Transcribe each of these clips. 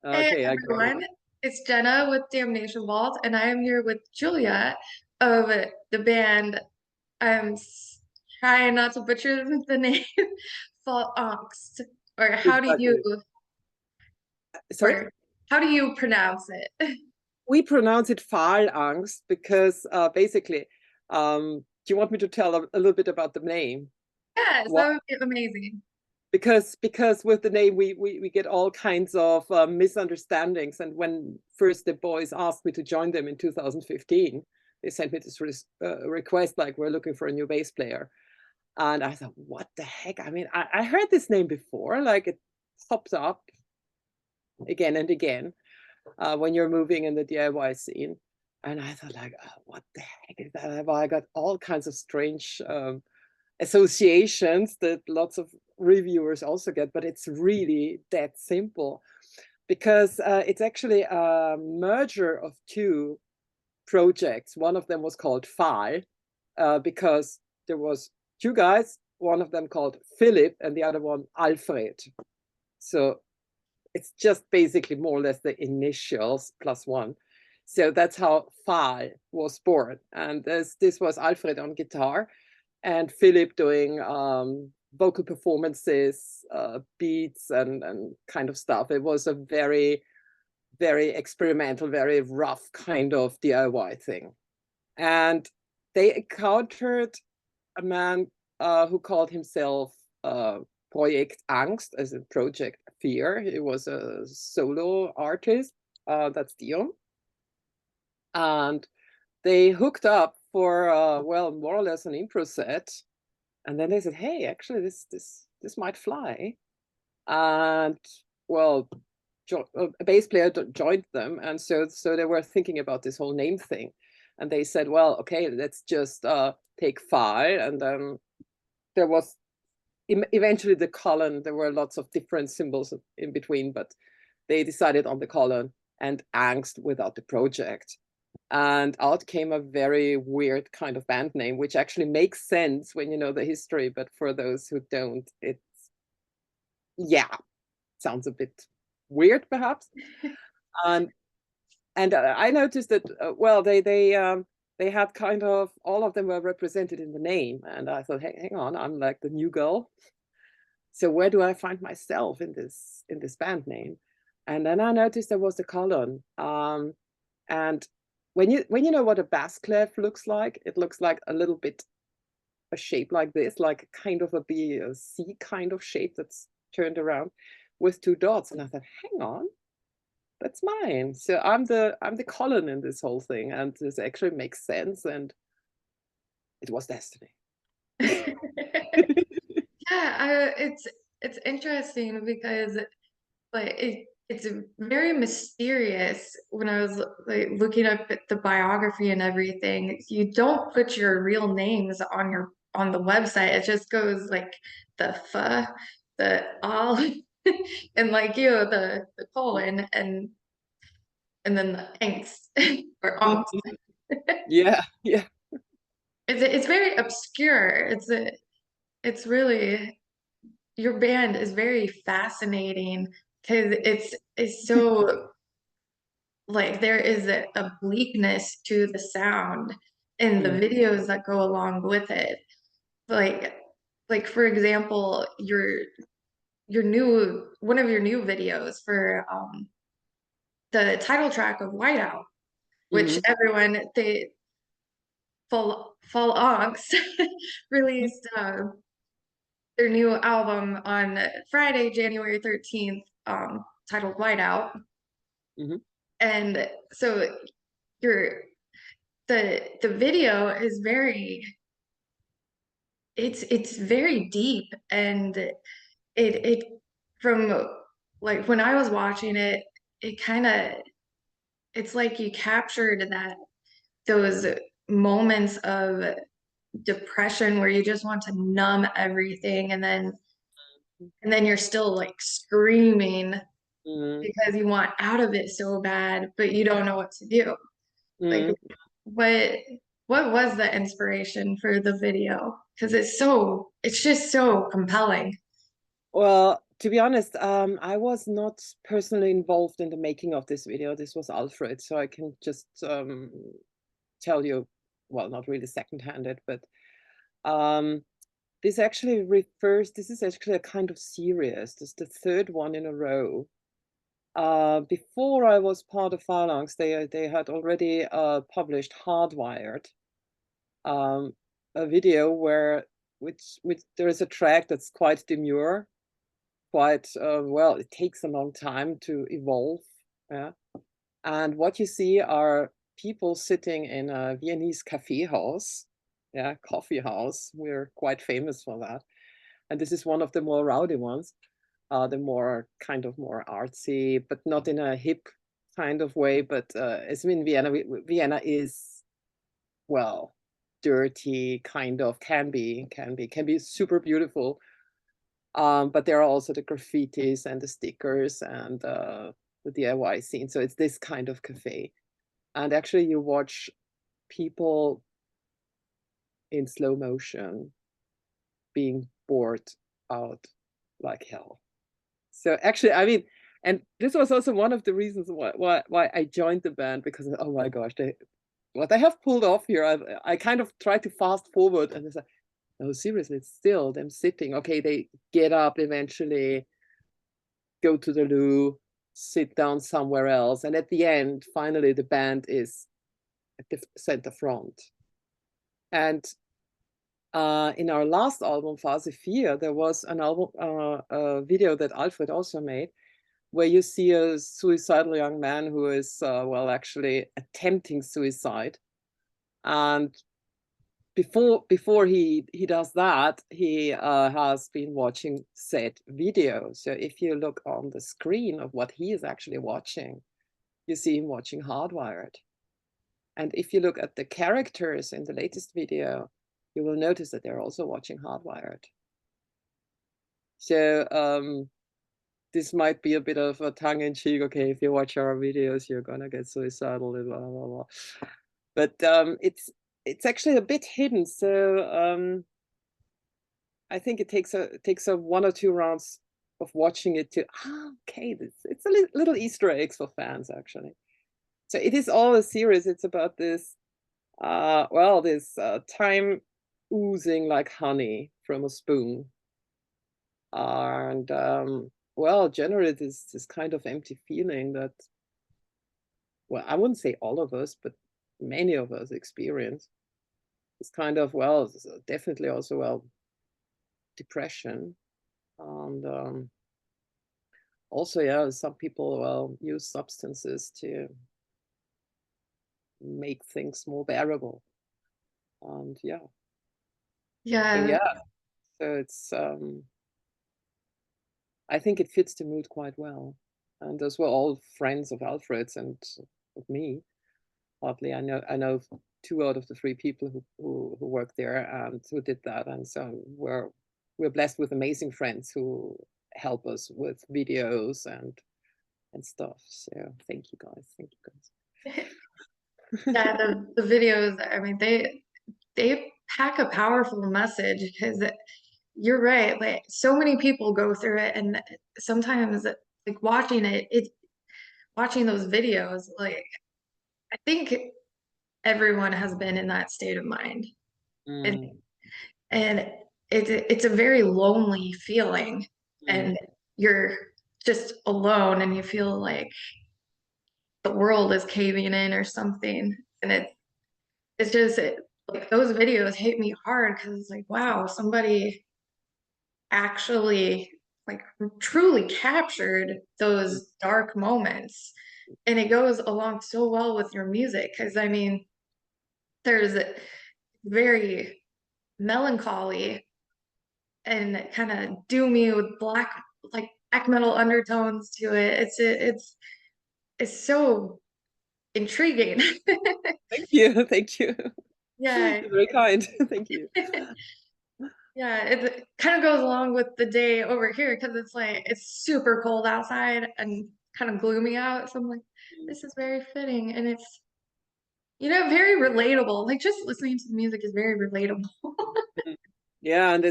Hey Okay, I got it. everyone, it's Jenna with Damnation Vault, and I am here with Julia of the band. I'm trying not to butcher the name, Phal Angst, or Exactly. Sorry? or how do you pronounce it? We pronounce it Phal Angst because basically, do you want me to tell a little bit about the name? Yes, What? that would be amazing. Because with the name we get all kinds of misunderstandings. And when first the boys asked me to join them in 2015, they sent me this request like we're looking for a new bass player. And I thought, what the heck? I mean, I heard this name before, like it pops up again and again when you're moving in the DIY scene. And I thought, like, oh, what the heck is that? Well, I got all kinds of strange associations that lots of reviewers also get, but it's really that simple because it's actually a merger of two projects. One of them was called Phal because there was two guys, one of them called Philip and the other one Alfred. So it's just basically more or less the initials plus one. So that's how Phal was born. And this was Alfred on guitar and Philip doing vocal performances, beats, and kind of stuff. It was a very, very experimental, very rough kind of DIY thing. And they encountered a man who called himself Project Angst, as in Project Fear. He was a solo artist. That's Dion. And they hooked up for, well, more or less an improv set. And then they said, hey, actually, this might fly. And, well, a bass player joined them. And so they were thinking about this whole name thing. And they said, well, okay, let's just take Phal. And then there was eventually the colon. There were lots of different symbols in between, but they decided on the colon and Angst without the project. And out came a very weird kind of band name, which actually makes sense when you know the history. But for those who don't, it's, yeah, sounds a bit weird perhaps. And I noticed that well, they had kind of all of them were represented in the name, and I thought, hey, hang on, I'm like the new girl, so where do I find myself in this band name? And then I noticed there was the colon, and when you know what a bass clef looks like, it looks like a little bit a shape like this, like kind of a C kind of shape that's turned around with two dots. And I thought, hang on, that's mine. So I'm the colon in this whole thing, and this actually makes sense. And it was destiny. Yeah, it's interesting because like it's very mysterious when I was like looking up at the biography and everything. You don't put your real names on your on the website. It just goes like the f, the all, and like you know, the colon and then the angst or angst. Mhm. Yeah, yeah. It's very obscure. It's really your band is very fascinating because it's so like there is a bleakness to the sound and the Mm, videos that go along with it. Like like for example, your new one of your new videos for the title track of Whiteout, which mhm, everyone they Fall Ox released their new album on Friday, January 13th, titled Whiteout. mhm, And so your the video is very it's very deep and it from like when I was watching it, it kind of it's like you captured that those moments of depression where you just want to numb everything and then you're still like screaming mhm, because you want out of it so bad, but you don't know what to do. Like mhm. what what was the inspiration for the video? Because it's just so compelling. Well, to be honest, I was not personally involved in the making of this video. This was Alfred, so I can just tell you, well, not really second-handed, but this actually refers, this is actually a kind of series. This is the third one in a row. Before I was part of Phal Angst, they had already published Hardwired, a video which there is a track that's quite demure, quite well, it takes a long time to evolve. Yeah. And what you see are people sitting in a Viennese cafe house, yeah, coffee house. We're quite famous for that. And this is one of the more rowdy ones, the more kind of more artsy, but not in a hip kind of way. But as in Vienna, Vienna is, well, dirty, kind of, can be super beautiful. But there are also the graffitis and the stickers and the DIY scene. So it's this kind of cafe. And actually you watch people in slow motion being bored out like hell. So actually, I mean, and this was also one of the reasons why I joined the band, because oh my gosh, what they have pulled off here, I kind of tried to fast forward and it's like, no, seriously, it's still them sitting. Okay, they get up eventually, go to the loo, sit down somewhere else, and at the end, finally, the band is at the center front. And in our last album, Phase 4, there was an album, a video that Alfred also made, where you see a suicidal young man who is, well, actually attempting suicide. And before he does that, he has been watching said video. So if you look on the screen of what he is actually watching, you see him watching Hardwired. And if you look at the characters in the latest video, you will notice that they're also watching Hardwired. So this might be a bit of a tongue-in-cheek, okay, if you watch our videos, you're gonna get suicidal, blah, blah, blah. But it's actually a bit hidden. So I think it takes a 1 or 2 rounds of watching it to, okay, it's a little Easter eggs for fans, actually. So it is all a series. It's about this, well, this time oozing like honey from a spoon. And well, generally this kind of empty feeling that, well, I wouldn't say all of us, but many of us experience. It's kind of, well, definitely also, well, depression. And also, yeah, some people, well, use substances to make things more bearable. And yeah, so Yeah, yeah, so it's, I think it fits the mood quite well. And those were all friends of Alfred's and of me. Partly, I know 2 out of the 3 people who work there and who did that. And so we're blessed with amazing friends who help us with videos and stuff. So thank you guys. Thank you guys. yeah, the videos, I mean, they pack a powerful message because you're right. Like so many people go through it, and sometimes like watching those videos, like I think everyone has been in that state of mind, and Mm, and it's a very lonely feeling, mm, and you're just alone, and you feel like the world is caving in or something, and it's just like those videos hit me hard because it's like, wow, somebody actually like truly captured mm, those dark moments. And it goes along so well with your music because I mean, there's very melancholy and kind of doomy with like black metal undertones to it. It's so intriguing. thank you. Thank you. Yeah. Very kind. Thank you. Yeah, it kind of goes along with the day over here because it's like it's super cold outside and kind of gloomy out. So I'm like, this is very fitting, and it's very relatable. Like just listening to the music is very relatable. Mm. Yeah, and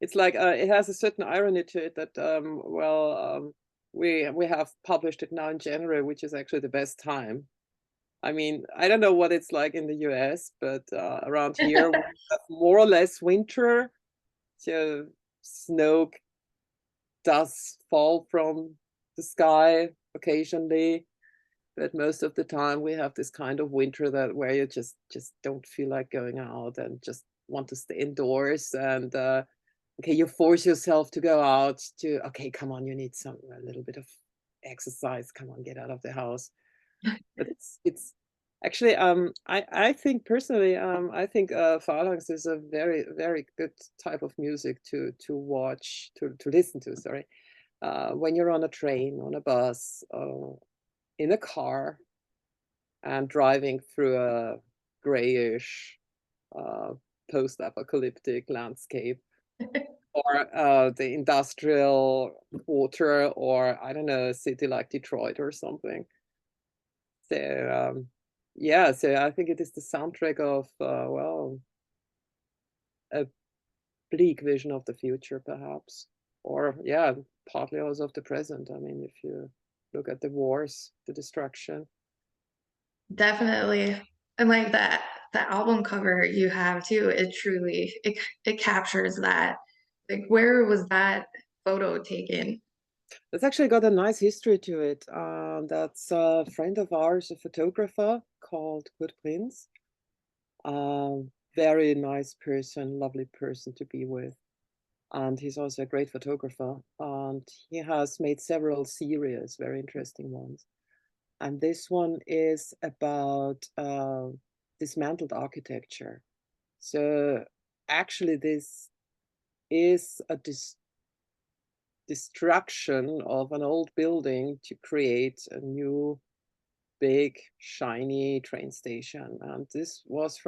it's like it has a certain irony to it that we have published it now in January, which is actually the best time. I mean, I don't know what it's like in the US, but around here we have more or less winter. So snow does fall from the sky occasionally, but most of the time we have this kind of winter that where you just don't feel like going out and just want to stay indoors. And okay, you force yourself to go out to, okay, come on, you need a little bit of exercise. Come on, get out of the house. But it's actually I think personally I think Phalanx is a very very good type of music to watch to listen to. Sorry, when you're on a train, on a bus, in a car, and driving through a grayish uh, post-apocalyptic landscape, or the industrial quarter, or I don't know, a city like Detroit or something. So yeah, so I think it is the soundtrack of well, a bleak vision of the future, perhaps, or yeah, partly also of the present. I mean, if you look at the wars, the destruction. Definitely. And like that the album cover you have too, it captures that. Like where was that photo taken? It's actually got a nice history to it. That's a friend of ours, a photographer called Kurt Prinz. Very nice person, lovely person to be with. And he's also a great photographer. And he has made several series, very interesting ones. And this one is about dismantled architecture. So actually, this is a destruction of an old building to create a new big shiny train station. And this was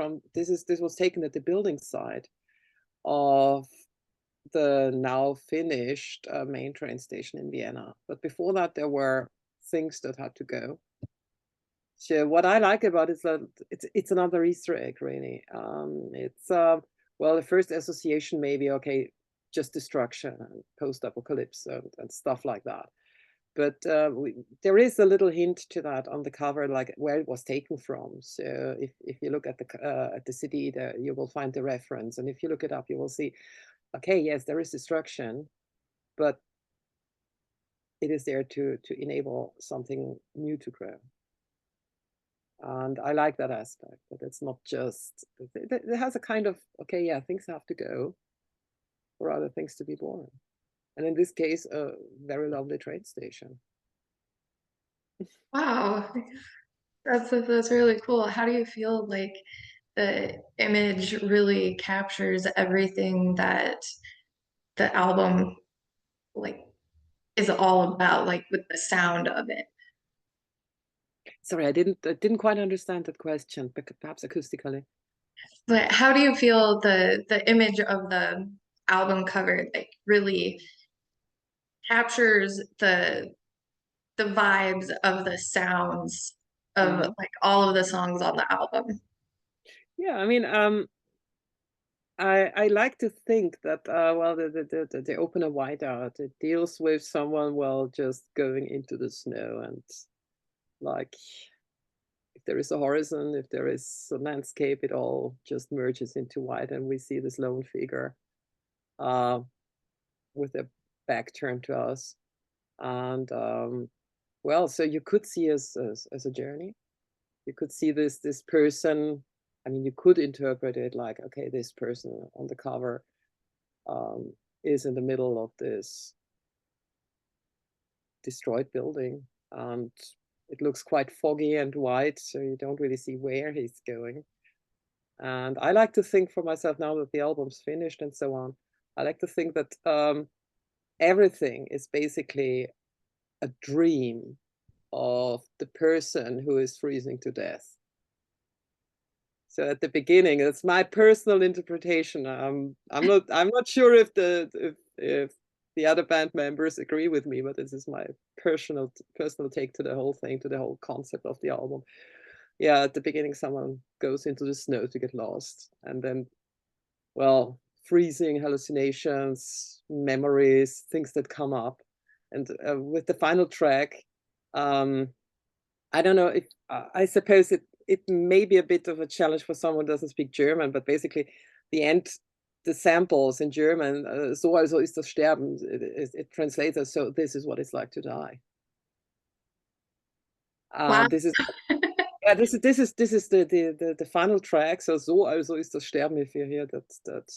taken at the building site of the now finished main train station in Vienna. But before that, there were things that had to go. So what I like about it is that it's another Easter egg, really. It's well, the first association maybe, okay, just destruction and post-apocalypse and stuff like that. But there is a little hint to that on the cover, like where it was taken from. So if you look at the city, there you will find the reference, and if you look it up, you will see, okay, yes, there is destruction, but it is there to enable something new to grow. And I like that aspect, that it's not just, it has a kind of, okay, yeah, things have to go for other things to be born. And in this case, a very lovely train station. Wow. That's really cool. How do you feel like the image really captures everything that the album like is all about, like with the sound of it? Sorry, I didn't quite understand that question, but perhaps acoustically. But how do you feel the image of the album cover like really captures the vibes of the sounds of Mhm. like all of the songs on the album? Yeah, I mean, I like to think that well, the opener whiteout, it deals with someone, well, just going into the snow, and like if there is a horizon, if there is a landscape, it all just merges into white, and we see this lone figure uh, with their back turned to us. And well, so you could see as a journey. You could see this person. I mean, you could interpret it like, okay, this person on the cover um, is in the middle of this destroyed building, and it looks quite foggy and white, so you don't really see where he's going. And I like to think for myself, now that the album's finished and so on, I like to think that everything is basically a dream of the person who is freezing to death. So at the beginning, it's my personal interpretation. I'm not sure if the other band members agree with me, but this is my personal take to the whole thing, to the whole concept of the album. Yeah, at the beginning, someone goes into the snow to get lost, and then, well, freezing, hallucinations, memories, things that come up. And with the final track, I don't know if I suppose it may be a bit of a challenge for someone who doesn't speak German, but basically the end, the samples in German, so also ist das Sterben, it translates as so this is what it's like to die. Wow. This is yeah, this is the final track. So also ist das Sterben. If you hear that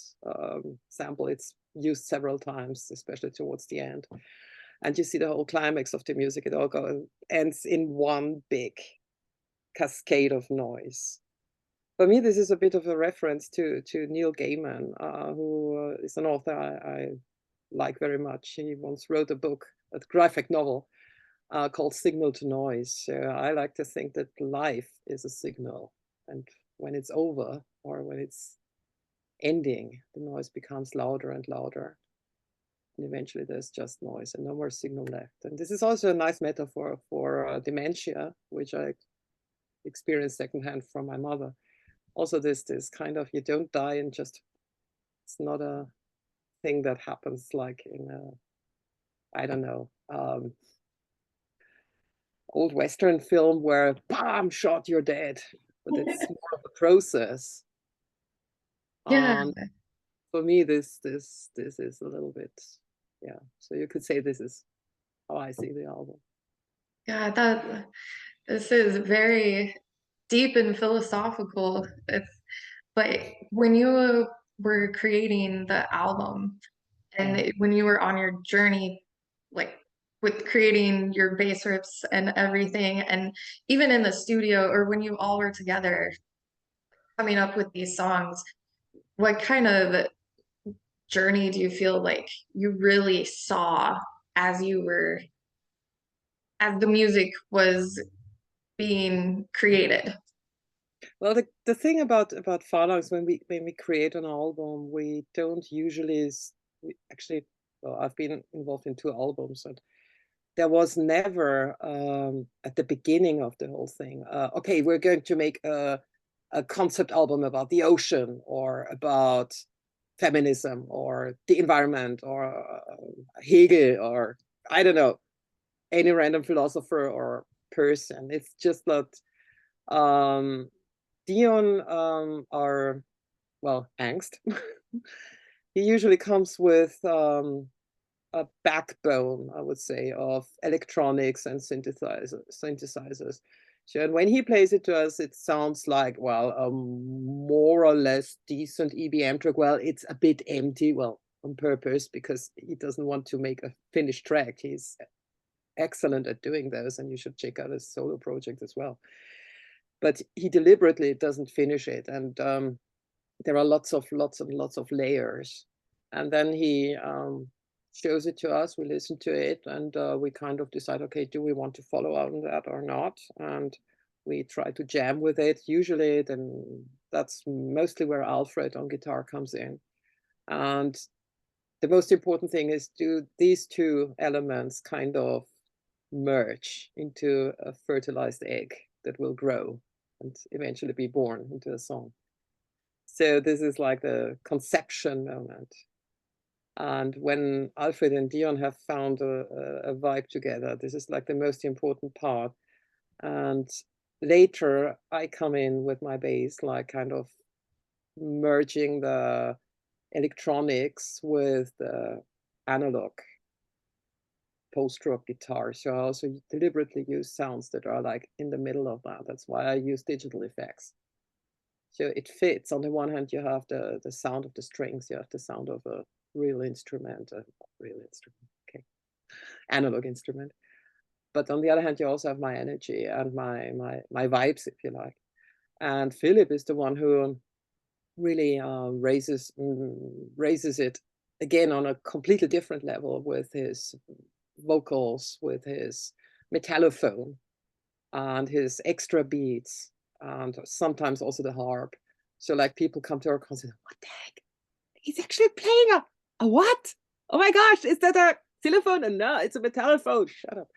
sample, it's used several times, especially towards the end. And you see the whole climax of the music. It all ends in one big cascade of noise. For me, this is a bit of a reference to Neil Gaiman, who is an author I like very much. He once wrote a book, a graphic novel, called Signal to Noise. I like to think that life is a signal, and when it's over or when it's ending, the noise becomes louder and louder. And eventually there's just noise and no more signal left. And this is also a nice metaphor for dementia, which I experienced secondhand from my mother. Also this kind of, you don't die and just, it's not a thing that happens like in a, I don't know, old Western film where bam, shot, you're dead. But it's more of a process. Yeah. For me, this is a little bit, yeah. So you could say this is how I see the album. Yeah, this is very deep and philosophical. But when you were creating the album and when you were on your journey, like with creating your bass riffs and everything, and even in the studio or when you all were together coming up with these songs, what kind of journey do you feel like you really saw as you were as the music was being created? Well, the thing about Phal is when we create an album, we don't usually we actually. Well, I've been involved in 2 albums, and there was never at the beginning of the whole thing. Okay, we're going to make a concept album about the ocean or about feminism or the environment or Hegel or I don't know, any random philosopher or person. It's just that Dion well, Angst. He usually comes with a backbone, I would say, of electronics and synthesizers. So, and when he plays it to us, it sounds like, well, a more or less decent EBM track. Well, it's a bit empty, well, on purpose, because he doesn't want to make a finished track. He's excellent at doing those, and you should check out his solo project as well. But he deliberately doesn't finish it, and there are lots of layers. And then he shows it to us, we listen to it, and we kind of decide, okay, do we want to follow on that or not? And we try to jam with it. Usually then that's mostly where Alfred on guitar comes in. And the most important thing is, do these 2 elements kind of merge into a fertilized egg that will grow and eventually be born into a song. So this is like the conception moment. And when Alfred and Dion have found a vibe together, this is like the most important part. And later I come in with my bass, like kind of merging the electronics with the analog post-rock guitar. So I also deliberately use sounds that are like in the middle of that. That's why I use digital effects. So it fits. On the one hand, you have the sound of the strings, you have the sound of a real instrument, okay, analog instrument. But on the other hand, you also have my energy and my vibes, if you like. And Philip is the one who really raises it again on a completely different level with his vocals, with his metallophone and his extra beats, and sometimes also the harp. So like people come to our concert, what the heck? He's actually playing a what? Oh my gosh, is that a xylophone? And no, it's a metallophone. Shut up.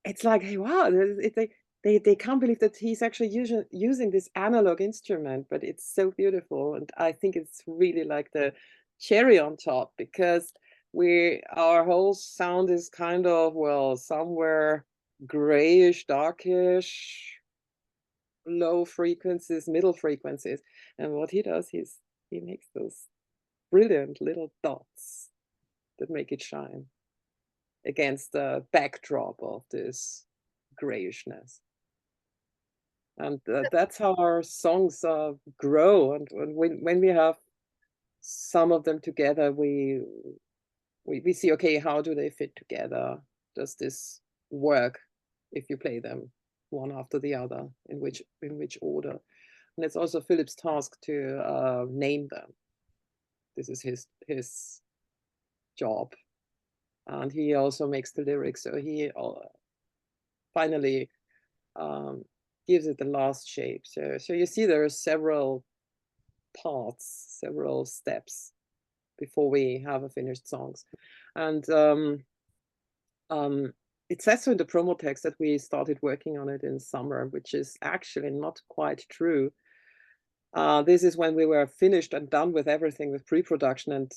It's like, hey, wow, it's like they can't believe that he's actually using this analog instrument, but it's so beautiful, and I think it's really like the cherry on top, because our whole sound is kind of, well, somewhere grayish, darkish, low frequencies, middle frequencies, and what he does, he makes those brilliant little dots that make it shine against the backdrop of this grayishness. And that's how our songs grow. And when we have some of them together, we see, okay, how do they fit together? Does this work if you play them one after the other? In which order? And it's also Philip's task to name them. This is his job, and he also makes the lyrics. So he finally gives it the last shape. So you see there are several parts, several steps before we have a finished songs. And it says so in the promo text that we started working on it in summer, which is actually not quite true. This is when we were finished and done with everything with pre-production and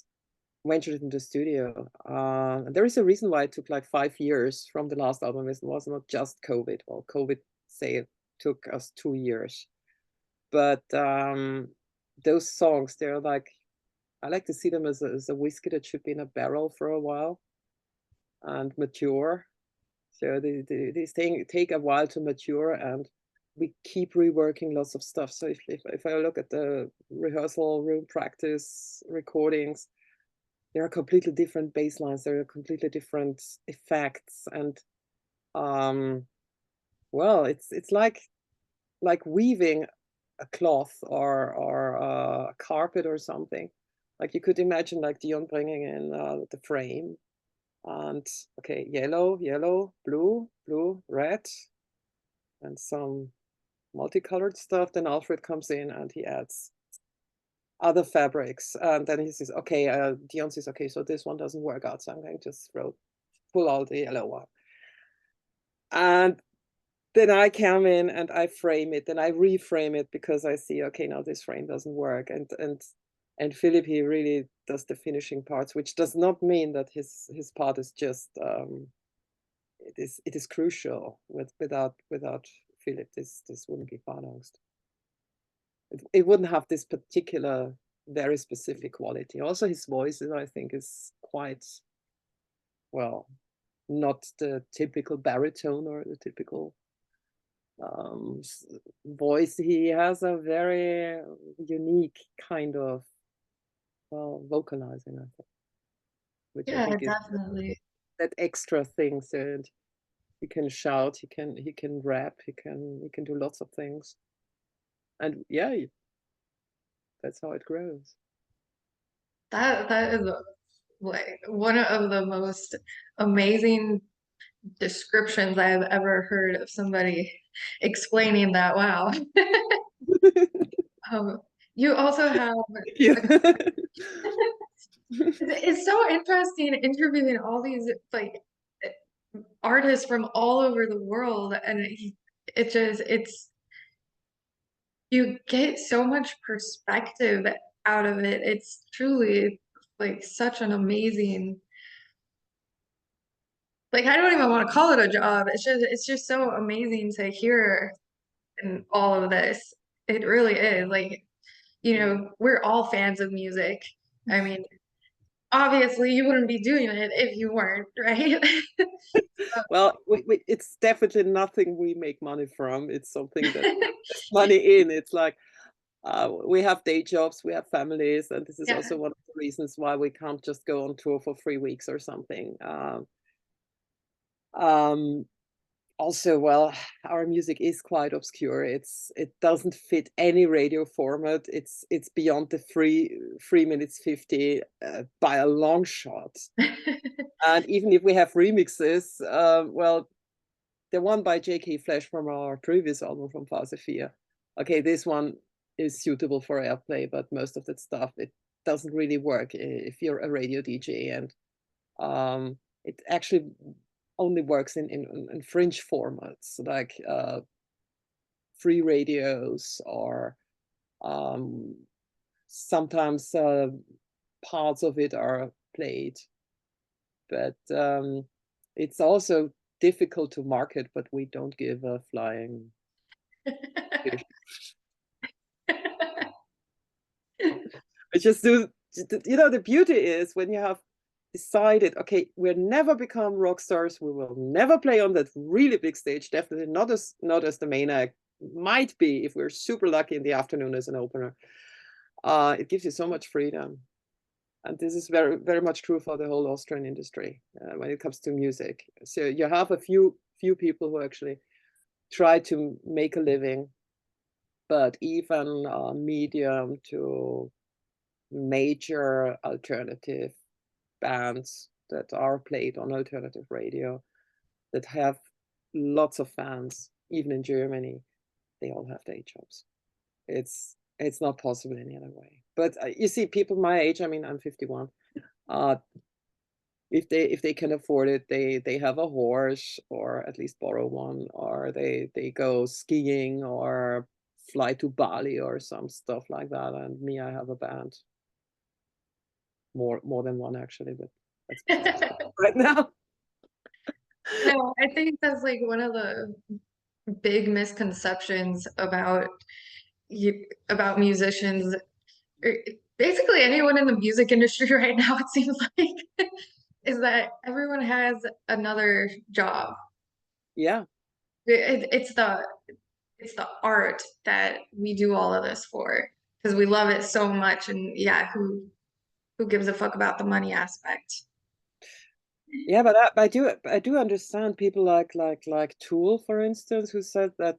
ventured into the studio. There is a reason why it took like 5 years from the last album. It was not just COVID. Well, COVID, say, it took us 2 years. But those songs, they're like, I like to see them as a whiskey that should be in a barrel for a while and mature. So these things take a while to mature, and we keep reworking lots of stuff. So if I look at the rehearsal room practice recordings, there are completely different bass lines, there are completely different effects, and well, it's like weaving a cloth or a carpet or something. Like you could imagine like Dion bringing in the frame, and okay, yellow, yellow, blue, blue, red, and some multicolored stuff. Then Alfred comes in and he adds other fabrics, and then he says, okay, Dion says, okay, so this one doesn't work out, so I'm going to just pull out the yellow one. And then I come in and I frame it, and I reframe it because I see, okay, now this frame doesn't work. And Philip, he really does the finishing parts, which does not mean that his part is just it is crucial. Without Philip, this wouldn't be Angst. It wouldn't have this particular very specific quality. Also, his voice, I think, is quite, well, not the typical baritone or the typical voice. He has a very unique kind of, well, vocalizing, I think, which I Yeah, think is definitely. that extra thing. So he can shout, he can rap, he can do lots of things, and yeah, that's how it grows. That is like one of the most amazing descriptions I've ever heard of somebody explaining that. Wow. Um, you also have Thank you. a, it's so interesting interviewing all these like artists from all over the world, and it's you get so much perspective out of it. It's truly like such an amazing, like I don't even want to call it a job. It's just so amazing to hear and all of this. It really is. Like, we're all fans of music. I mean, obviously you wouldn't be doing it if you weren't, right? Well, it's definitely nothing we make money from. It's something that there's money in. It's like we have day jobs, we have families, and this is Yeah. also one of the reasons why we can't just go on tour for 3 weeks or something. Um, Also, well, our music is quite obscure. It doesn't fit any radio format. It's beyond the 3 minutes 50 by a long shot. And even if we have remixes, well, the one by J.K. Flash from our previous album from Phal, okay, this one is suitable for airplay, but most of that stuff, it doesn't really work if you're a radio DJ, and it actually only works in fringe formats like free radios, or sometimes parts of it are played. But it's also difficult to market, but we don't give a flying fish. We just do, the beauty is when you have decided, okay, we'll never become rock stars, we will never play on that really big stage, definitely not as the main act, might be if we're super lucky in the afternoon as an opener. It gives you so much freedom. And this is very, very much true for the whole Austrian industry when it comes to music. So you have a few people who actually try to make a living, but even medium to major alternative bands that are played on alternative radio, that have lots of fans, even in Germany, they all have day jobs. It's not possible any other way. But you see, people my age, I mean, I'm 51. If they can afford it, they have a horse, or at least borrow one, or they go skiing or fly to Bali or some stuff like that. And me, I have a band, more than one actually, but that's right now. No, I think that's like one of the big misconceptions about musicians, or basically anyone in the music industry right now, it seems like, is that everyone has another job. Yeah. It, it's the art that we do all of this for because we love it so much, and yeah, who gives a fuck about the money aspect? Yeah, but I do understand people like Tool, for instance, who said that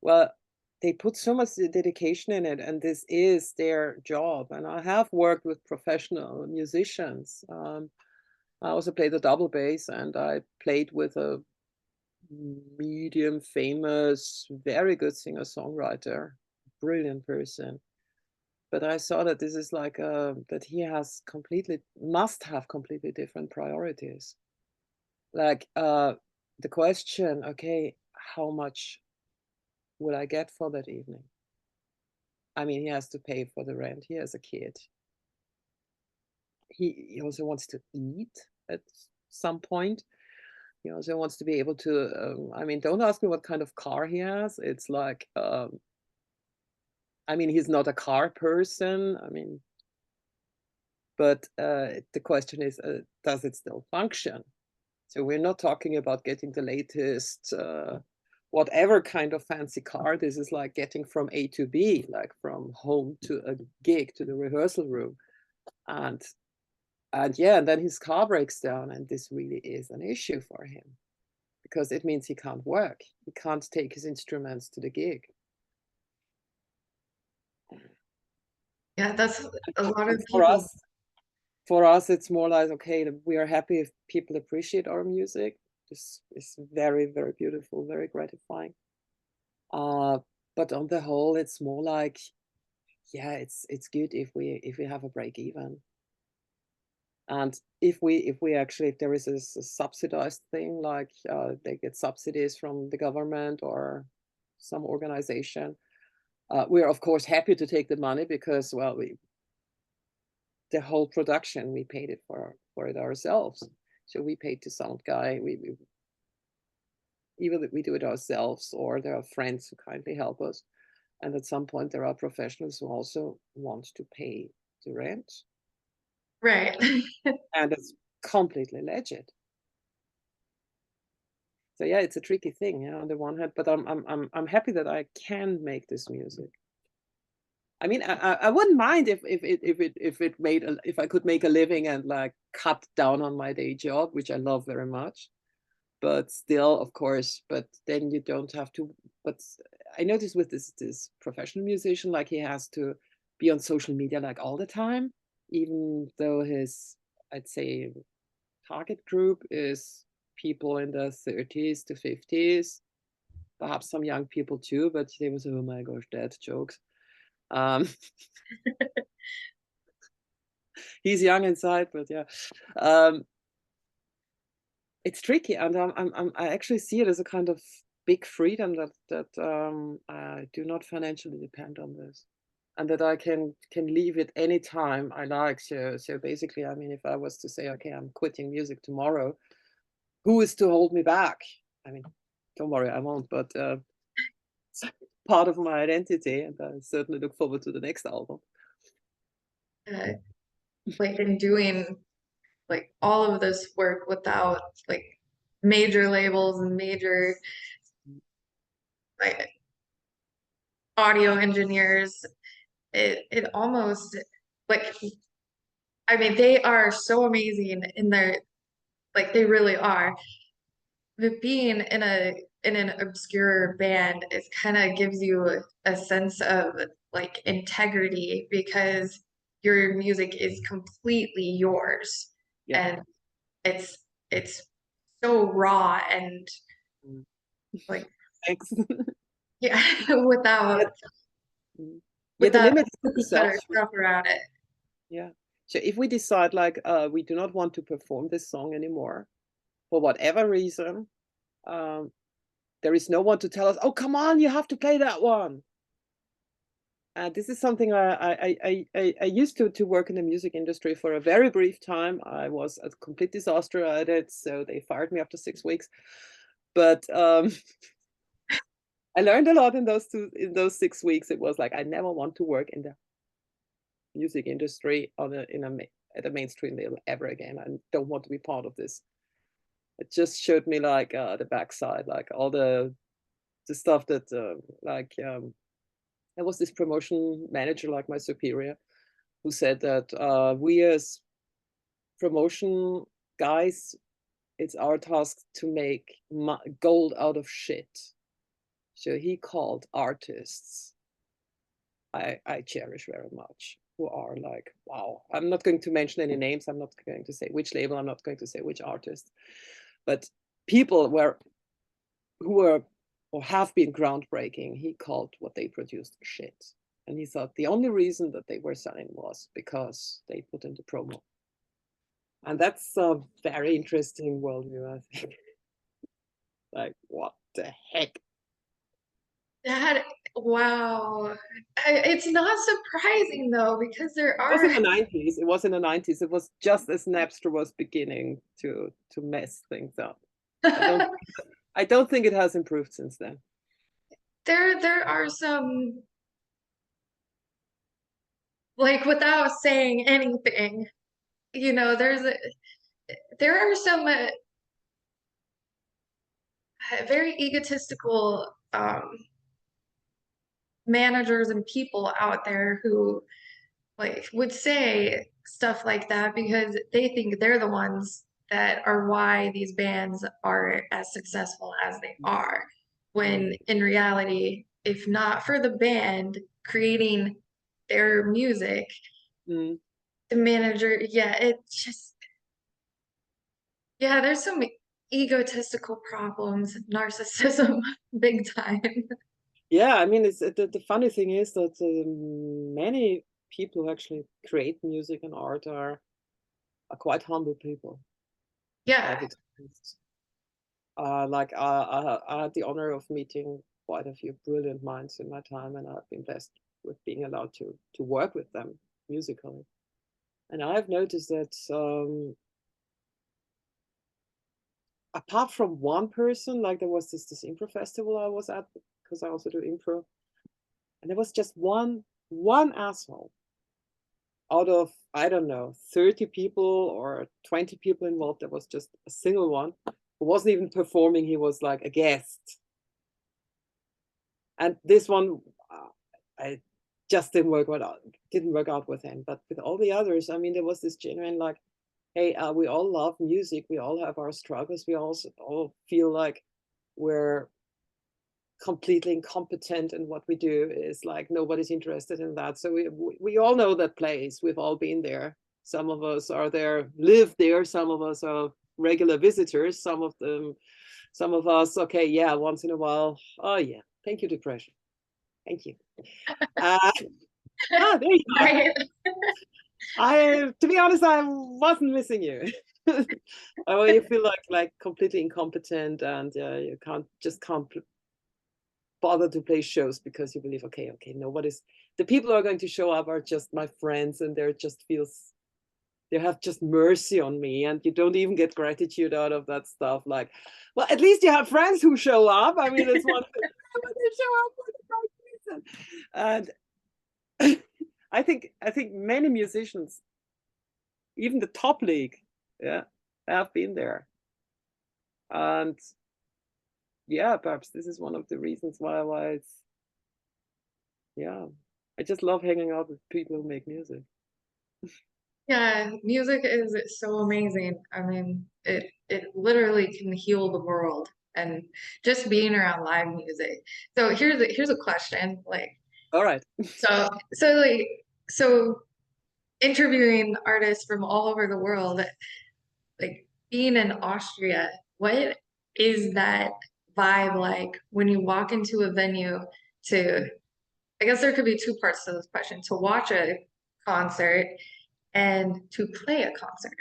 well, they put so much dedication in it, and this is their job. And I have worked with professional musicians. I also played the double bass, and I played with a medium famous, very good singer-songwriter, brilliant person. But I saw that this is like that he must have completely different priorities. Like the question, okay, how much will I get for that evening? I mean, he has to pay for the rent. He has a kid. He also wants to eat at some point. He also wants to be able to, I mean, don't ask me what kind of car he has. It's like, I mean, he's not a car person. I mean, but the question is, does it still function? So we're not talking about getting the latest, whatever kind of fancy car. This is like getting from A to B, like from home to a gig to the rehearsal room. And yeah, and then his car breaks down, and this really is an issue for him because it means he can't work. He can't take his instruments to the gig. Yeah, that's a lot And of people. for us, it's more like, okay, we are happy if people appreciate our music. This is very, very beautiful, very gratifying. Uh, but on the whole, it's more like, yeah, it's good if we have a break even. And if we actually, if there is a subsidized thing, like they get subsidies from the government or some organization, we're of course happy to take the money because, well, the whole production, we paid it for it ourselves. So we paid the sound guy, we either we do it ourselves or there are friends who kindly help us. And at some point there are professionals who also want to pay the rent. Right. And it's completely legit. So yeah, it's a tricky thing, yeah, on the one hand, but I'm happy that I can make this music. I mean, I wouldn't mind if I could make a living and like cut down on my day job, which I love very much. But still, of course, but then you don't have to. But I noticed with this professional musician, like he has to be on social media like all the time, even though his, I'd say, target group is people in the 30s to 50s, perhaps some young people too, but they was, oh my gosh, dad jokes. Um, he's young inside, but yeah. It's tricky, and I actually see it as a kind of big freedom that I do not financially depend on this, and that I can leave it any time I like. So basically, I mean, if I was to say, okay, I'm quitting music tomorrow, who is to hold me back? I mean, don't worry, I won't. But it's part of my identity, and I certainly look forward to the next album. uh, like in doing like all of this work without like major labels and major like audio engineers, it almost like I mean they are so amazing in their like they really are. But being in an obscure band, it kind of gives you a sense of like integrity because your music is completely yours Yeah. and it's it's so raw and Mm. like Thanks. yeah Yeah. without Mm. Yeah, the without limit is cookie yourself. cutter stuff around it. Yeah. So if we decide like we do not want to perform this song anymore for whatever reason, um, there is no one to tell us, "Oh, come on, you have to play that one." This is something I used to work in the music industry for a very brief time. I was a complete disaster at it, so they fired me after 6 weeks. But I learned a lot in those 6 weeks. It was like I never want to work in the music industry at a mainstream level ever again. I don't want to be part of this. It just showed me like the backside, like all the stuff that there was this promotion manager, like my superior, who said that we as promotion guys, it's our task to make gold out of shit. So he called artists I cherish very much, who are like, wow. I'm not going to mention any names. I'm not going to say which label. I'm not going to say which artist. But people who were or have been groundbreaking, he called what they produced shit. And he thought the only reason that they were selling was because they put in the promo. And that's a very interesting worldview, I think. Like, what the heck? That wow. It's not surprising though because there It was are in the 90s. It was in the 90s. It was just as Napster was beginning to mess things up. I don't I don't think it has improved since then. there are some like without saying anything, you know, there are some very egotistical managers and people out there who like would say stuff like that because they think they're the ones that are why these bands are as successful as they are. When Mm, in reality, if not for the band creating their music, mm. the manager, yeah, it's just, yeah, there's some egotistical problems, narcissism, big time. Yeah, I mean, it's the funny thing is that many people who actually create music and art are quite humble people. Yeah, I've experienced. I had the honor of meeting quite a few brilliant minds in my time, and I've been blessed with being allowed to work with them musically. And I've noticed that apart from one person, like there was this improv festival I was at because I also do improv, and there was just one asshole out of I don't know 30 people or 20 people involved. There was just a single one who wasn't even performing. He was like a guest, and this one I just didn't work out with him. But with all the others, I mean, there was this genuine like, hey, we all love music. We all have our struggles. We also all feel like we're completely incompetent and what we do is like nobody's interested in that. So we all know that place. We've all been there. Some of us are there, live there. Some of us are regular visitors. Some of us, okay, yeah, once in a while. Oh yeah, thank you, depression. Thank you. uh, there you are. right. To be honest, I wasn't missing you. Oh, you feel like completely incompetent and you can't bother to play shows because you believe, okay, the people who are going to show up are just my friends, and they have just mercy on me, and you don't even get gratitude out of that stuff. Like, well, at least you have friends who show up. I mean, it's one thing, but they show up for the right reason. And I think many musicians, even the top league, yeah, have been there. And yeah, perhaps this is one of the reasons why it's, yeah, I just love hanging out with people who make music. Yeah, music is so amazing. I mean, it literally can heal the world and just being around live music. So here's a question. Like All right. so interviewing artists from all over the world, like being in Austria, what is that vibe like when you walk into a venue to, I guess there could be two parts to this question, to watch a concert and to play a concert.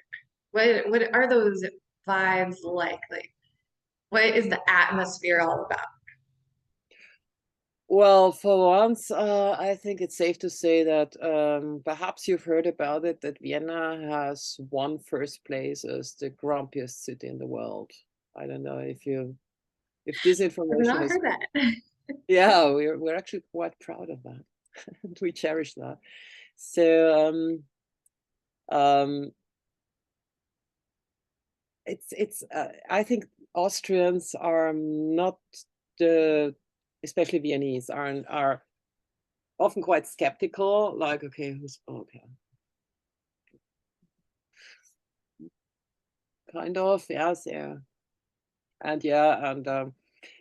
What are those vibes like? Like what is the atmosphere all about? Well, for once, I think it's safe to say that perhaps you've heard about it, that Vienna has won first place as the grumpiest city in the world. I don't know if this I've information not is, heard that. yeah, we're actually quite proud of that. We cherish that. So um, it's I think Austrians are not the, especially Viennese, are often quite skeptical, like, okay, who's okay, kind of, yes, yeah, and yeah, and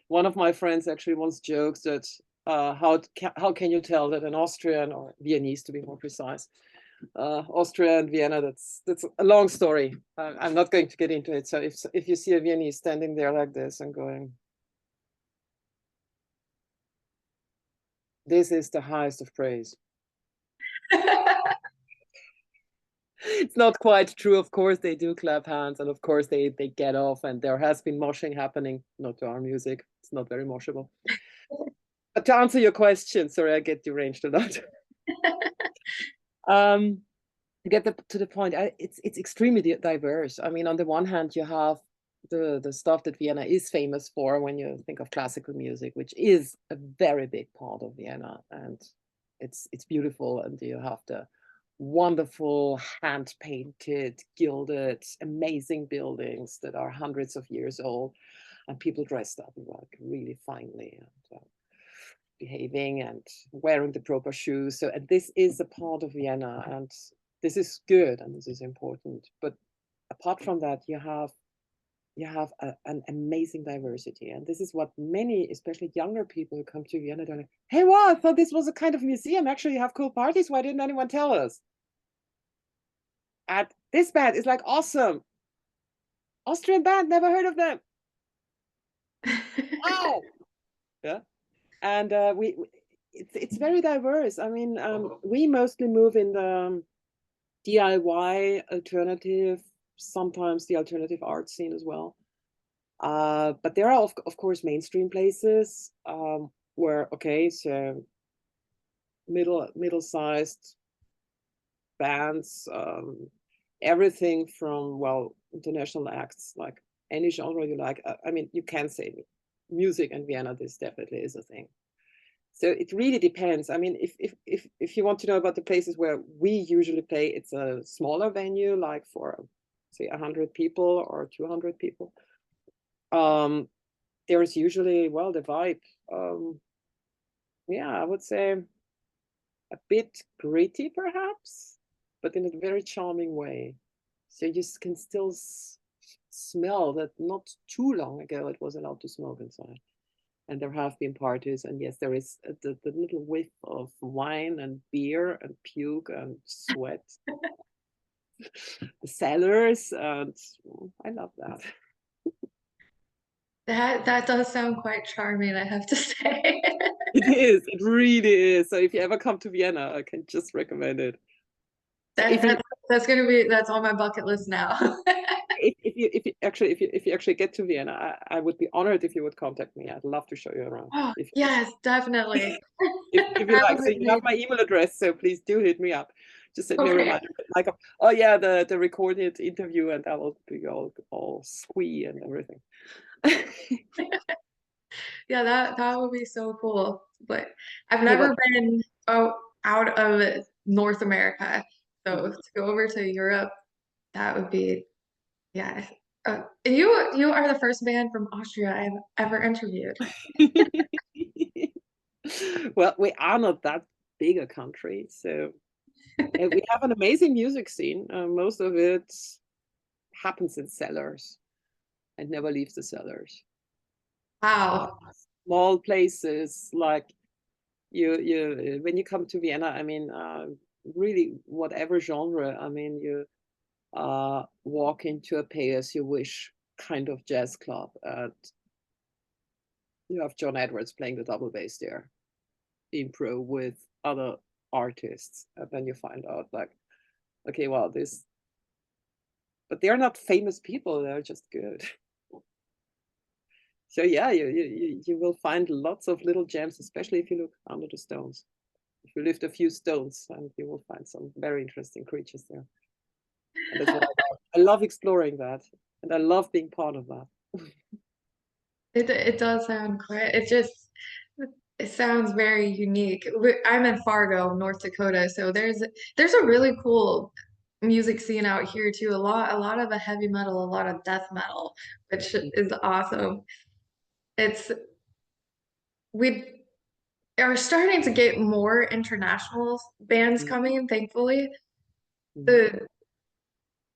one of my friends actually once jokes that how can you tell that an Austrian, or Viennese to be more precise, Austria and Vienna, that's a long story. I'm not going to get into it. So if you see a Viennese standing there like this and going, this is the highest of praise. It's not quite true. Of course, they do clap hands, and of course they get off, and there has been moshing happening, not to our music. It's not very moshable. But to answer your question, sorry, I get deranged a lot. To get to the point, it's extremely diverse. I mean, on the one hand, you have the stuff that Vienna is famous for when you think of classical music, which is a very big part of Vienna, and it's beautiful, and you have the wonderful hand painted, gilded, amazing buildings that are hundreds of years old, and people dressed up like really finely, and behaving and wearing the proper shoes. So, and this is a part of Vienna, and this is good and this is important. But apart from that, you have an amazing diversity, and this is what many, especially younger people who come to Vienna, they're like, hey, wow, I thought this was a kind of museum. Actually, you have cool parties. Why didn't anyone tell us? And this band is like, awesome. Austrian band, never heard of them. Wow. Yeah. And it's very diverse. I mean, we mostly move in the DIY alternative, sometimes the alternative art scene as well. But there are of course mainstream places where, okay, so middle-sized bands, everything from, well, international acts, like any genre you like. I mean, you can say music in Vienna, this definitely is a thing. So it really depends. I mean, if you want to know about the places where we usually play, it's a smaller venue, like for say 100 people or 200 people. There's usually, well, the vibe. Yeah, I would say a bit gritty, perhaps, but in a very charming way. So you can still smell that not too long ago it was allowed to smoke inside. And there have been parties, and yes, there is the little whiff of wine and beer and puke and sweat, the cellars, and I love that. That does sound quite charming, I have to say. It is, it really is. So if you ever come to Vienna, I can just recommend it. So That if you, that's gonna be that's on my bucket list now. if you actually get to Vienna, I would be honored if you would contact me. I'd love to show you around. Oh, yes, definitely. If you That like. would So be you have amazing. my email address, so please do hit me up. Just send me a Okay. reminder. Like, oh yeah, the recorded interview, and I will be all squee and everything. Yeah, that would be so cool. But I've Okay, never well, been out of North America. So mhm. to go over to Europe, that would be, yeah. You are the first band from Austria I've ever interviewed. Well, we are not that big a country, so we have an amazing music scene. Most of it happens in cellars and never leaves the cellars. Uh, Wow. Small places like you when you come to Vienna, I mean, really whatever genre, I mean, you walk into a pay as you wish kind of jazz club, and you have John Edwards playing the double bass there, impro with other artists, and then you find out like, okay, well, this, but they're not famous people; they're just good. So yeah, you will find lots of little gems, especially if you look under the stones. If you lift a few stones, and you will find some very interesting creatures there. And that's what I love. I love exploring that, and I love being part of that. It does sound quite, it sounds very unique. I'm in Fargo, North Dakota, so there's a really cool music scene out here too. A lot of the heavy metal, a lot of death metal, which is awesome. It's we are starting to get more international bands Mhm. coming, thankfully. Mhm. The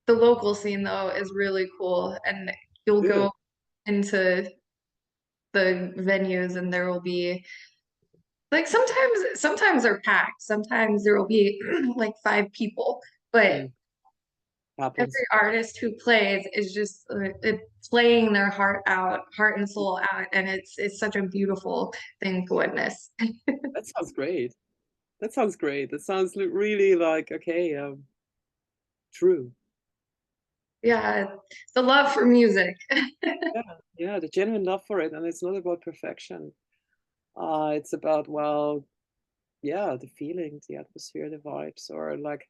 the local scene though is really cool, and you'll go Good. into the venues and there will be like sometimes they're packed, sometimes there will be like five people, but Mm. every Happens. artist who plays is just playing their heart and soul out, and it's such a beautiful thing to witness. That sounds great. That sounds great. That sounds really like okay, true. Yeah, the love for music. Yeah, yeah, the genuine love for it, and it's not about perfection. It's about well, yeah, the feelings, the atmosphere, the vibes, or like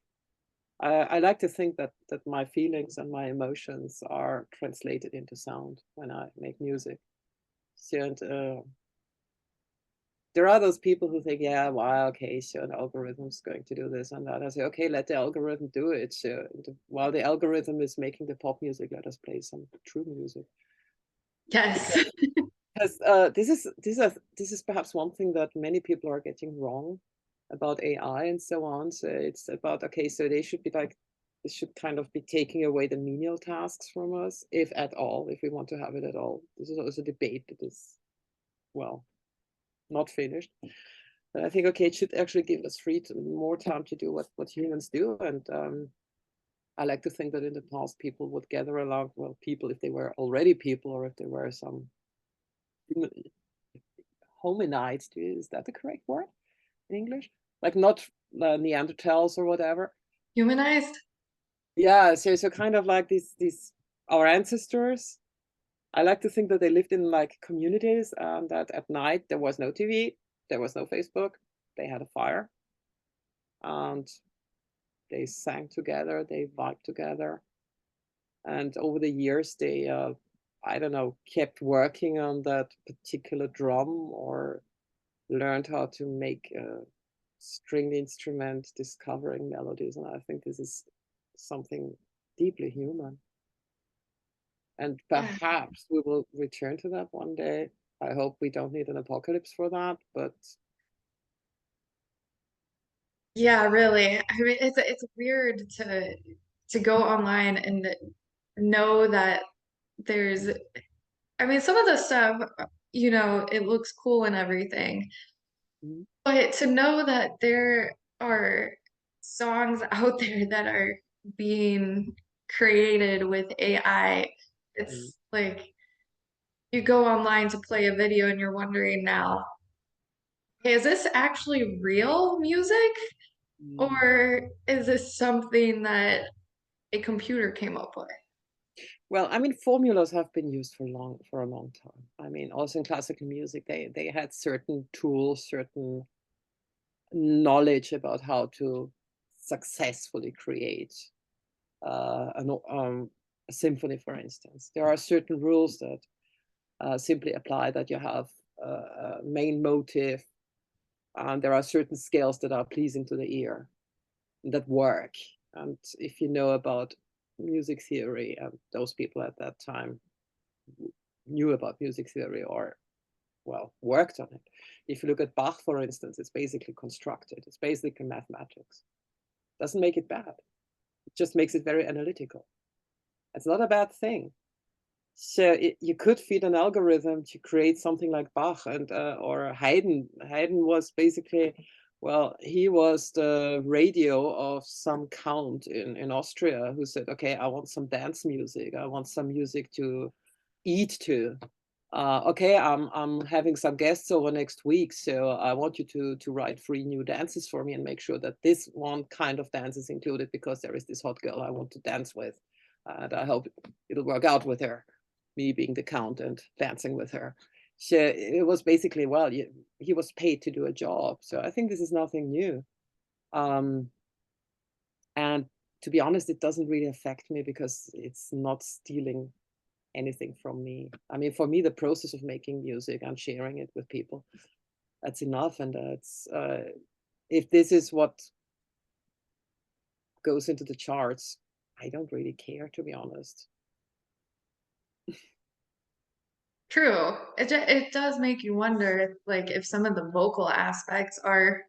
I like to think that my feelings and my emotions are translated into sound when I make music. So, and there are those people who think, yeah, well, okay, so an algorithm's going to do this and that. I say, okay, let the algorithm do it. So while the algorithm is making the pop music, let us play some true music. Yes. Because this is perhaps one thing that many people are getting wrong about AI and so on. So it's about okay, so they should kind of be taking away the menial tasks from us, if at all, if we want to have it at all. This is also a debate that is well not finished. But I think okay, it should actually give us more time to do what humans do. And I like to think that in the past people would gather around, well, people if they were already people or if there were some hominids. Is that the correct word in English? Like not Neanderthals or whatever. Humanized? Yeah, so kind of like these our ancestors. I like to think that they lived in like communities and that at night there was no TV, there was no Facebook, they had a fire and they sang together, they vibed together, and over the years they I don't know, kept working on that particular drum or learned how to make a stringed instrument, discovering melodies. And I think this is something deeply human. And Yeah. perhaps we will return to that one day. I hope we don't need an apocalypse for that, but Yeah, really. I mean, it's weird to go online and know that there's I mean, some of the stuff, it looks cool and everything, mm, but to know that there are songs out there that are being created with AI, mm, it's like you go online to play a video and you're wondering now, hey, is this actually real music mm. or is this something that a computer came up with? Well, I mean, formulas have been used for a long time. I mean, also in classical music, they had certain tools, certain knowledge about how to successfully create a symphony, for instance. There are certain rules that simply apply, that you have a main motive, and there are certain scales that are pleasing to the ear, that work. And if you know about music theory, and those people at that time knew about music theory, or well, worked on it. If you look at Bach, for instance, it's basically constructed. It's basically mathematics. Doesn't make it bad. It just makes it very analytical. It's not a bad thing. So you could feed an algorithm to create something like Bach, and or Haydn. Haydn was basically, well, he was the radio of some count in Austria who said, okay, I want some dance music. I want some music to eat to. Okay, I'm having some guests over next week, so I want you to write 3 new dances for me and make sure that this one kind of dance is included, because there is this hot girl I want to dance with, and I hope it'll work out with her, me being the count and dancing with her. So it was basically, well, he was paid to do a job. So I think this is nothing new. And to be honest, it doesn't really affect me, because it's not stealing anything from me. I mean, for me, the process of making music and sharing it with people, that's enough. And it's if this is what goes into the charts, I don't really care, to be honest. True. It does make you wonder, like, if some of the vocal aspects are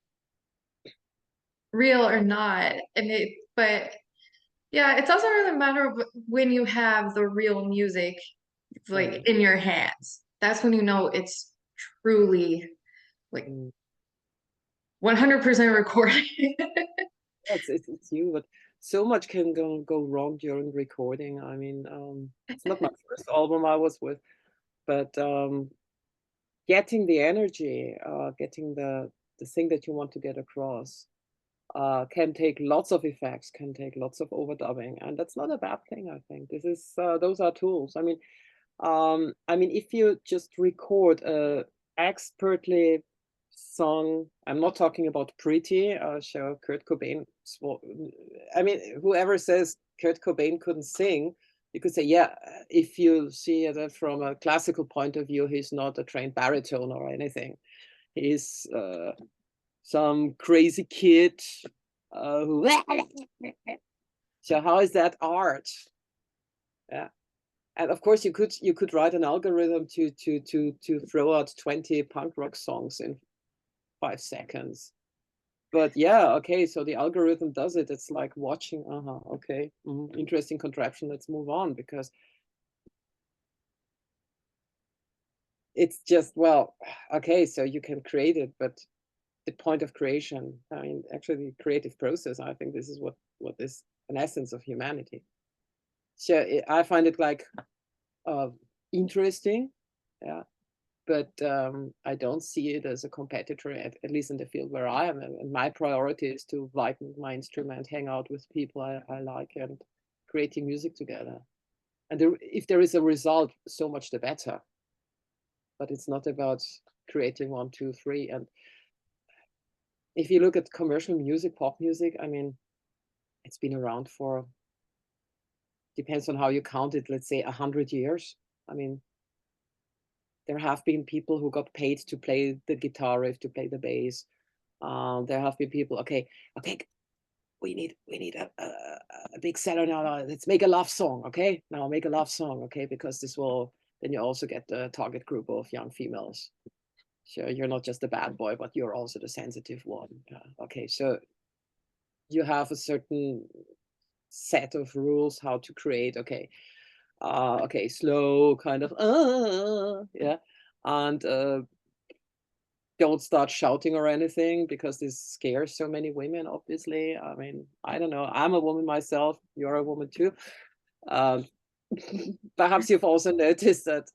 real or not. But yeah, it doesn't really matter when you have the real music, like, Mm, in your hands. That's when you know it's truly, like, mm. 100% recorded. It's you, but so much can go wrong during recording. I mean, it's not my first album I was with, but getting the energy, getting the thing that you want to get across, can take lots of effects, can take lots of overdubbing, and that's not a bad thing. I think this is those are tools. I mean, if you just record a expertly song, I'm not talking about Pretty, so Kurt Cobain. I mean, whoever says Kurt Cobain couldn't sing, you could say, yeah, if you see it from a classical point of view, he's not a trained baritone or anything. He's some crazy kid who. So how is that art? Yeah. And of course, you could write an algorithm to throw out 20 punk rock songs in 5 seconds. But yeah, okay, so the algorithm does it. It's like watching, okay, interesting contraption. Let's move on, because it's just, well, okay, so you can create it, but the point of creation, I mean, actually the creative process, I think this is what is an essence of humanity. So I find it like interesting, yeah, but I don't see it as a competitor, at least in the field where I am. And my priority is to widen my instrument, hang out with people I like, and creating music together. And if there is a result, so much the better. But it's not about creating 1, 2, 3. And if you look at commercial music, pop music, I mean, it's been around for, depends on how you count it, let's say 100 years. I mean, there have been people who got paid to play the guitar riff, to play the bass. There have been people, okay, we need a big seller now. Let's make a love song, okay? Now make a love song, okay? Because this will, then you also get the target group of young females. So you're not just a bad boy, but you're also the sensitive one. Okay, so you have a certain set of rules how to create, okay, okay, slow, kind of, yeah, and don't start shouting or anything, because this scares so many women, obviously. I mean, I don't know. I'm a woman myself. You're a woman too. Um, perhaps you've also noticed that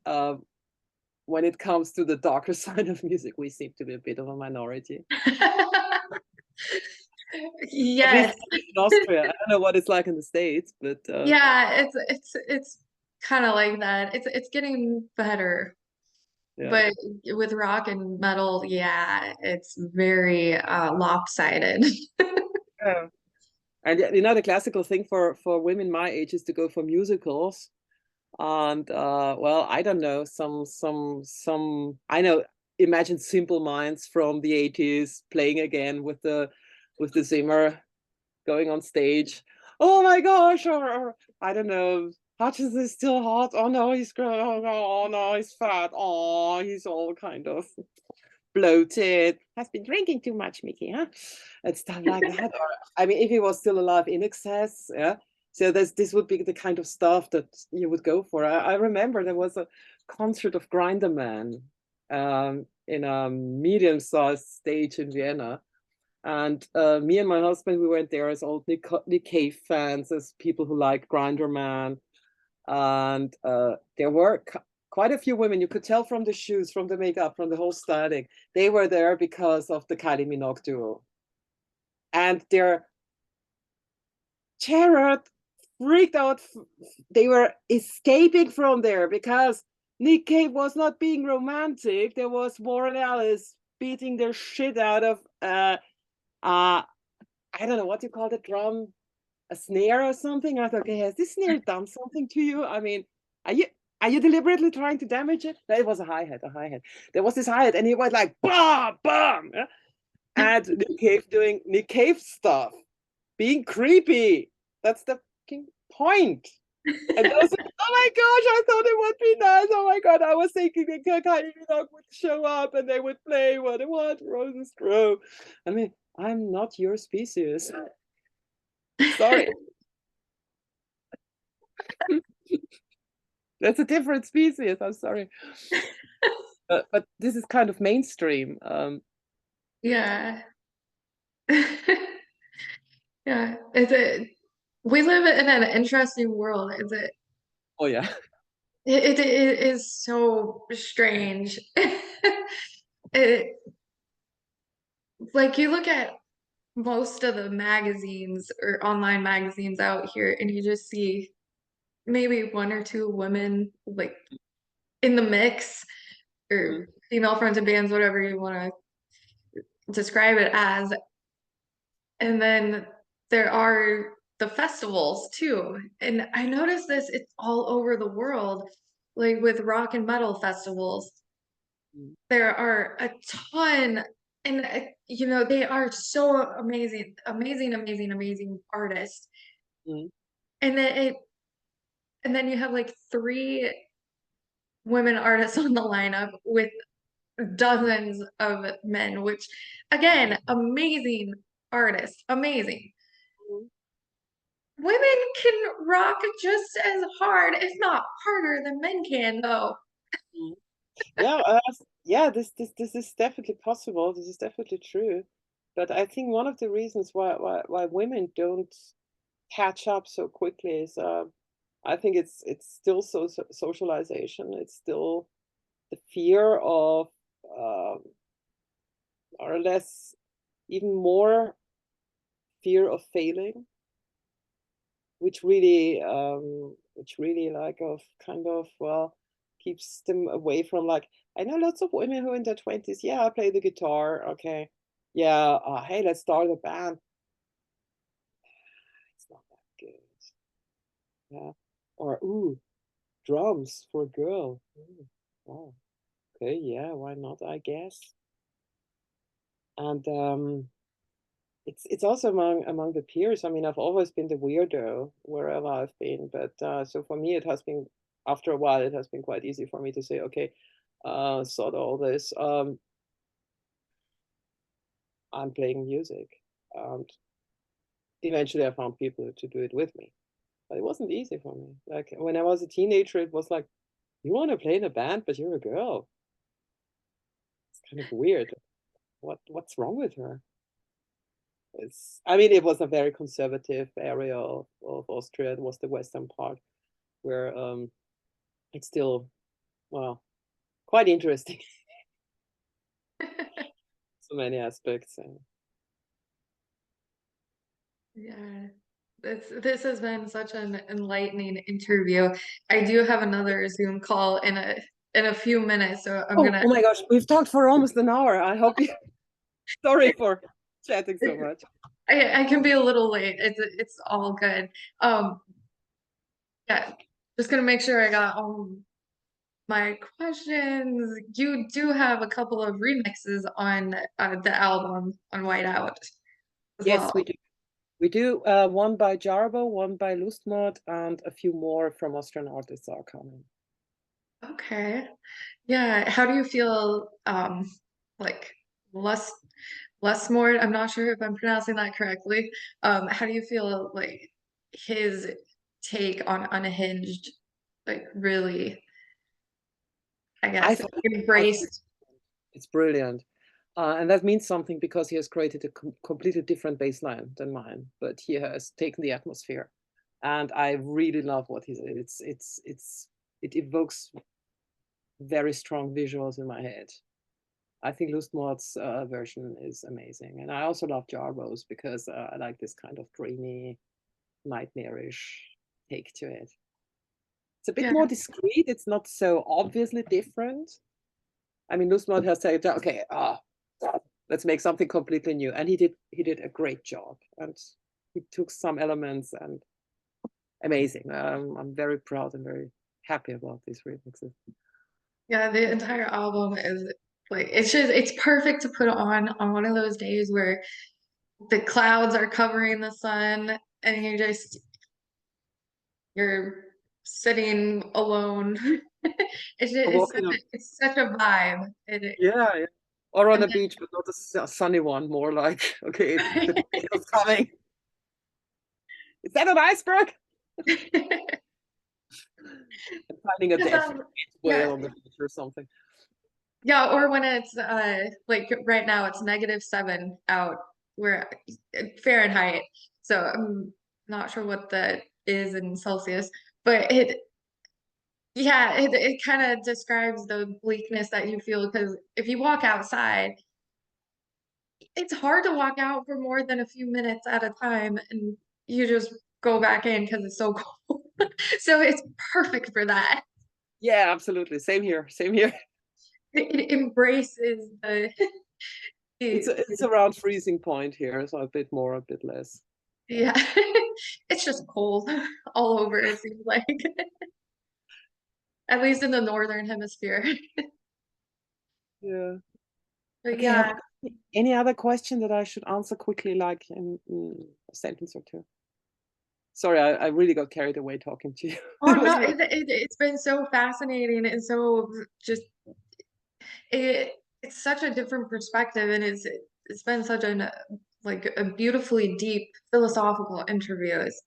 when it comes to the darker side of music, we seem to be a bit of a minority. At least Yes. in Austria. I don't know what it's like in the States, but Yeah, it's kind of like that. It's getting better. Yeah. But with rock and metal, yeah, it's very lopsided. Yeah. And you know, the classical thing for women my age is to go for musicals. And well, I don't know, some I know, imagine Simple Minds from the 80s playing again with the singer going on stage. Oh my gosh, or I don't know, Hutchins is still hot. Oh no, he's growing. Oh no, he's fat. Oh, he's all kind of bloated. Has been drinking too much, Mickey, huh? And stuff like that. Or I mean, if he was still alive, In Excess, yeah. So this would be the kind of stuff that you would go for. I remember there was a concert of Grinderman in a medium-sized stage in Vienna. And me and my husband, we went there as old Nick Cave fans, as people who like Grinderman. And there were quite a few women. You could tell from the shoes, from the makeup, from the whole styling. They were there because of the Kylie Minogue duo. And their Jared freaked out. They were escaping from there because Nick Cave was not being romantic. There was Warren Ellis beating their shit out of I don't know what you call the drum, a snare or something. I thought, okay, has this snare done something to you? I mean, are you are you deliberately trying to damage it? No, it was a hi-hat, a hi-hat. There was this hi-hat, and he was like, bam, bam. Yeah? And Nick Cave doing Nick Cave stuff, being creepy. That's the fucking point. And those, oh my gosh, I thought it would be nice. Oh my god, I was thinking that Kylie Minogue would show up and they would play what Roses Grow. I mean, I'm not your species. Sorry. That's a different species. I'm sorry. But this is kind of mainstream. Yeah. Yeah. We live in an interesting world. Oh yeah. It is so strange. It, like you look at most of the magazines or online magazines out here and you just see maybe one or two women like in the mix or Mm, female fronted bands, whatever you want to describe it as. And then there are the festivals too. And I noticed this, it's all over the world, like with rock and metal festivals. mm, There are a ton, and they are so amazing, amazing, amazing, amazing artists. mm, And then you have like three women artists on the lineup with dozens of men, which again, amazing artists, amazing. mm, Women can rock just as hard, if not harder than men can, though. mm. Yeah, yeah. This is definitely possible. This is definitely true. But I think one of the reasons why women don't catch up so quickly is I think it's still socialization. It's still the fear of or less, even more fear of failing, which really like of kind of well keeps them away from like I know lots of women who in their 20s, yeah, I play the guitar, okay, yeah, hey, let's start a band. It's not that good, yeah, or ooh, drums for a girl. Ooh, wow, okay, yeah, why not, I guess. And it's also among the peers. I mean, I've always been the weirdo wherever I've been, but so for me, it has been after a while, it has been quite easy for me to say, okay, sort of all this. I'm playing music, and eventually, I found people to do it with me. But it wasn't easy for me. Like when I was a teenager, it was like, you want to play in a band, but you're a girl. It's kind of weird. What's wrong with her? I mean, it was a very conservative area of Austria. It was the western part where it's still, well, quite interesting. So many aspects. Yeah. This has been such an enlightening interview. I do have another Zoom call in a few minutes, so I'm Oh, gonna oh my gosh, we've talked for almost an hour. I hope you, sorry for chatting so much. I can be a little late. It's all good. Um, yeah, just gonna make sure I got all my questions. You do have a couple of remixes on the album on Whiteout as Yes, we well. do. We do one by Jarbo, one by Lustmod, and a few more from Austrian artists are coming. Okay. Yeah, how do you feel like less more, I'm not sure if I'm pronouncing that correctly. How do you feel like his take on Unhinged like really, I I guess, thought, I thought embraced? it's brilliant. And that means something because he has created a completely different baseline than mine, but he has taken the atmosphere. And I really love what he said. It evokes very strong visuals in my head. I think Lustmod's version is amazing. And I also love Jarbo's because I like this kind of dreamy, nightmarish take to it. It's a bit Yeah, more discreet. It's not so obviously different. I mean, Lustmod has said, okay, let's make something completely new. And he did a great job. And he took some elements and amazing. I'm very proud and very happy about these remixes. yeah, the entire album is like it's perfect to put on one of those days where the clouds are covering the sun and you're sitting alone. Walking on, It's such a vibe. yeah, yeah. Or on And a beach, but not a sunny one, more like, okay, the tornado's coming. Is that an iceberg? then, And finding a dead yeah, whale on the beach or something. yeah, or when it's like right now it's -7 out where Fahrenheit. So I'm not sure what that is in Celsius, but it kind of describes the bleakness that you feel because if you walk outside, it's hard to walk out for more than a few minutes at a time and you just go back in because it's so cold. So it's perfect for that. Yeah, absolutely. Same here. Same here. It embraces It's the it's around freezing point here, so a bit more, a bit less. yeah. It's just cold all over, it seems like. At least in the northern hemisphere. Yeah. But Okay, have yeah. you got any other question that I should answer quickly, like in a sentence or two? Sorry, I really got carried away talking to you. Oh It was no, really it's been so fascinating and so just it it's such a different perspective and it's been such an like a beautifully deep philosophical interview. It's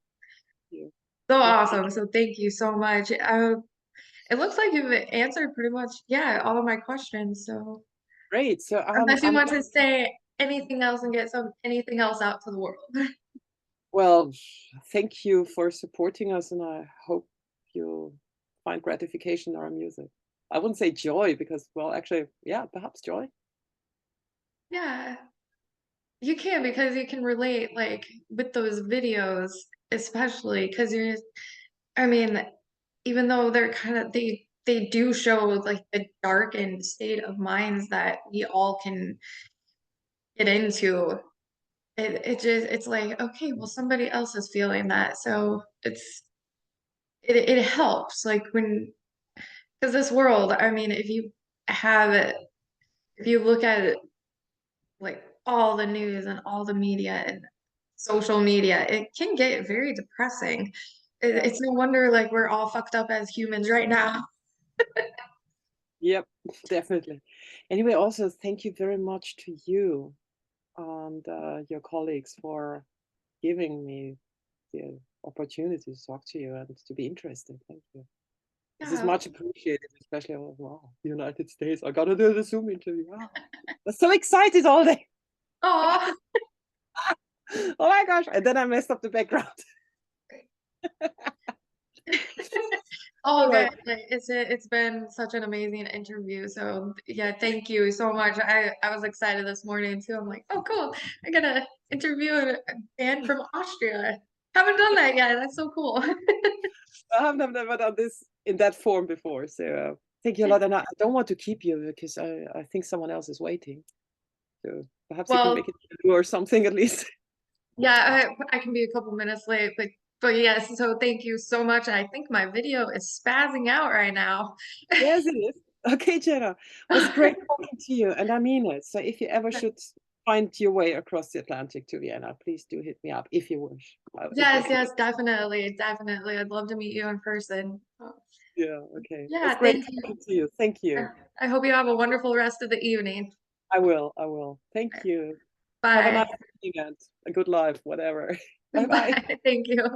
you. so Thank awesome. So thank you so much. It looks like you've answered pretty much, yeah, all of my questions. So Great. So unless you I'm want to say anything else and get anything else out to the world. well, thank you for supporting us, and I hope you find gratification in our music. I wouldn't say joy because, well, actually, yeah, perhaps joy. Yeah, you can because you can relate like with those videos, especially because I mean, even though they're kind of they do show like the darkened state of minds that we all can get into. It's like, okay, well somebody else is feeling that. So it helps like when because this world, I mean, have it if you look at it like all the news and all the media and social media, it can get very depressing. Yeah. It's no wonder like we're all fucked up as humans right now. Yep, definitely. Anyway, also thank you very much to you and your colleagues for giving me the opportunity to talk to you and to be interested. Thank you. This is Yeah. much appreciated, especially wow, the United States. I gotta do the Zoom interview. Wow. I'm so excited all day. Oh, Oh my gosh. And then I messed up the background. all All good. right. Like, it's been such an amazing interview. So yeah, thank you so much. I was excited this morning too. I'm like, oh cool, I got to interview a band from Austria. Haven't done that yet. That's so cool. I have never done this in that form before. So thank you a lot. And I don't want to keep you because I think someone else is waiting. So perhaps you can Well, make it or something at least. yeah, I can be a couple minutes late, but yes, so thank you so much. I think my video is spazzing out right now. Yes, it is. Okay, Jenna. Was great talking to you, and I mean it. So if you ever should find your way across the Atlantic to Vienna, please do hit me up if you wish. It Yes, would be yes, definitely, definitely. I'd love to meet you in person. yeah, okay. Was Yeah, great thank you. talking to you. Thank I you. I hope you have a wonderful rest of the evening. I will. I will. Thank you. Have a nice Bye. evening and a good life, whatever. Bye bye. Bye. Thank you.